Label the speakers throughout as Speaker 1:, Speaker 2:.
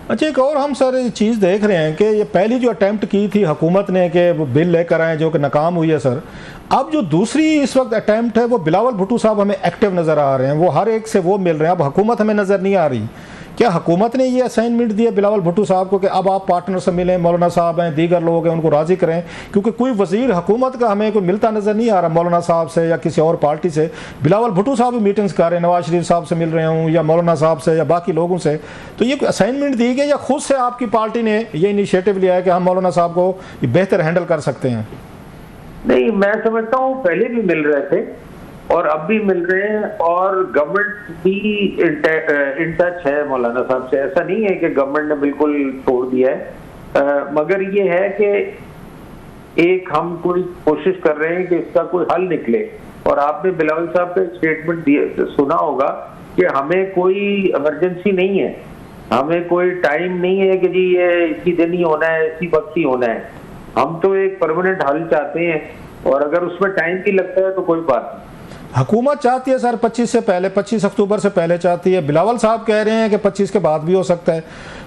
Speaker 1: अच्छा, एक और हम सर चीज़ देख रहे हैं कि ये पहली जो अटैम्प्ट की थी हुकूमत ने कि वो बिल लेकर आए जो कि नाकाम हुई है सर। अब जो दूसरी इस वक्त अटैम्प्ट है वो बिलावल भुट्टो साहब हमें एक्टिव नज़र आ रहे हैं, वो हर एक से वो मिल रहे हैं, अब हुकूमत हमें नज़र नहीं आ रही। क्या हुकूमत ने ये असाइनमेंट दिया बिलावल भुट्टो साहब को कि अब आप पार्टनर से मिलें, मौलाना साहब हैं, दीगर लोग हैं, उनको राज़ी करें? क्योंकि कोई वज़ीर हुकूमत का हमें कोई मिलता नज़र नहीं आ रहा, मौलाना साहब से या किसी और पार्टी से। बिलावल भुट्टो साहब भी मीटिंग्स कर रहे हैं, नवाज शरीफ साहब से मिल रहे हूँ या मौलाना साहब से या बाकी लोगों से। तो ये असाइनमेंट दी गई या खुद से आपकी पार्टी ने ये इनिशिएटिव लिया है कि हम मौलाना साहब को बेहतर हैंडल कर सकते हैं?
Speaker 2: नहीं, मैं समझता हूँ पहले भी मिल रहे थे और अब भी मिल रहे हैं, और गवर्नमेंट भी इन टच है मौलाना साहब से। ऐसा नहीं है कि गवर्नमेंट ने बिल्कुल छोड़ दिया है, मगर ये है कि एक हम कोई कोशिश कर रहे हैं कि इसका कोई हल निकले। और आपने बिलावल साहब का स्टेटमेंट सुना होगा कि हमें कोई इमरजेंसी नहीं है, हमें कोई टाइम नहीं है कि जी ये इसी दिन ही होना है, इसी वक्त ही होना है। हम तो एक परमानेंट हल चाहते हैं, और अगर उसमें टाइम भी लगता है तो कोई बात नहीं।
Speaker 1: हुकूमत चाहती है सर 25 से पहले, 25 अक्टूबर से पहले चाहती है। बिलावल साहब कह रहे हैं कि 25 के बाद भी हो सकता है।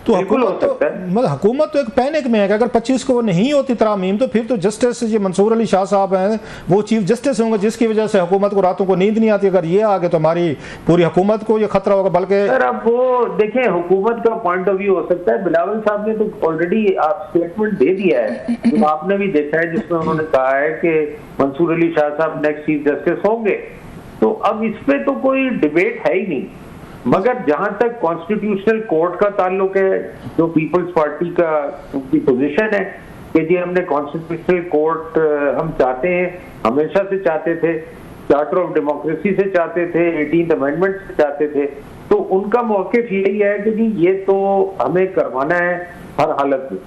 Speaker 1: तो हुकूमत तो एक पैनिक में है कि अगर 25 को वो नहीं होती तरामीम तो फिर तो जस्टिस ये मंसूर अली शाह साहब हैं, वो चीफ जस्टिस होंगे, जिसकी वजह से हुकूमत को रातों को नींद नहीं आती। अगर ये आ गए तो हमारी पूरी हुकूमत को ये खतरा होगा। बल्कि
Speaker 2: सर अब वो देखें, हुकूमत का पॉइंट ऑफ व्यू हो सकता है। बिलावल साहब ने तो ऑलरेडी आप स्टेटमेंट दे दिया है, जो आपने भी देखा है, जिसमें उन्होंने कहा है कि मंसूर अली शाह साहब नेक्स्ट चीफ जस्टिस होंगे। तो अब इस पे तो कोई डिबेट है ही नहीं। मगर जहां तक कॉन्स्टिट्यूशनल कोर्ट का ताल्लुक है, जो पीपल्स पार्टी का उनकी पोजीशन है कि जी हमने कॉन्स्टिट्यूशनल कोर्ट हम चाहते हैं, हमेशा से चाहते थे, चार्टर ऑफ डेमोक्रेसी से चाहते थे, 18th अमेंडमेंट से चाहते थे। तो उनका मौक़िफ़ यही है कि जी ये तो हमें करवाना है हर हालत में।